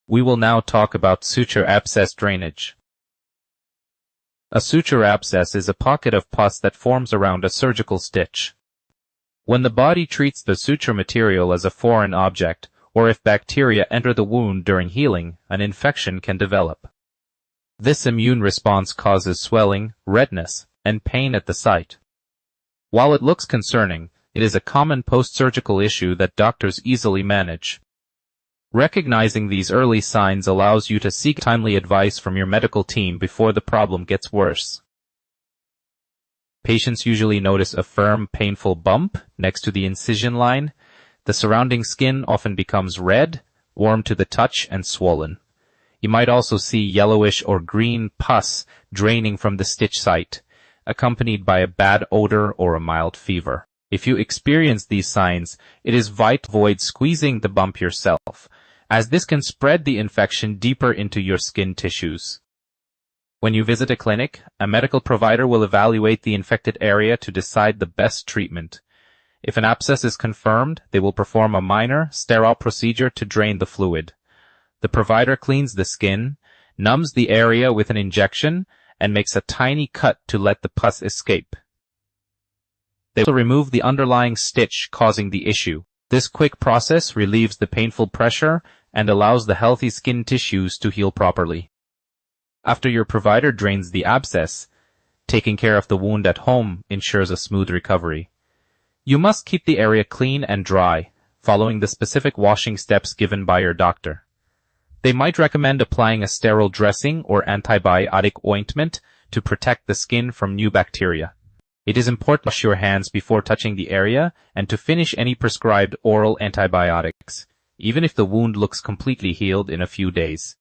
We will now talk about suture abscess drainage. A suture abscess is a pocket of pus that forms around a surgical stitch. When the body treats the suture material as a foreign object, or if bacteria enter the wound during healing, an infection can develop. This immune response causes swelling, redness, and pain at the site. While it looks concerning, it is a common post-surgical issue that doctors easily manage. Recognizing these early signs allows you to seek timely advice from your medical team before the problem gets worse. Patients usually notice a firm, painful bump next to the incision line. The surrounding skin often becomes red, warm to the touch, and swollen. You might also see yellowish or green pus draining from the stitch site, accompanied by a bad odor or a mild fever. If you experience these signs, it is vital to avoid squeezing the bump yourself, as this can spread the infection deeper into your skin tissues. When you visit a clinic, a medical provider will evaluate the infected area to decide the best treatment. If an abscess is confirmed, they will perform a minor, sterile procedure to drain the fluid. The provider cleans the skin, numbs the area with an injection, and makes a tiny cut to let the pus escape. They will remove the underlying stitch causing the issue. This quick process relieves the painful pressure and allows the healthy skin tissues to heal properly. After your provider drains the abscess, taking care of the wound at home ensures a smooth recovery. You must keep the area clean and dry, following the specific washing steps given by your doctor. They might recommend applying a sterile dressing or antibiotic ointment to protect the skin from new bacteria. It is important to wash your hands before touching the area and to finish any prescribed oral antibiotics, even if the wound looks completely healed in a few days.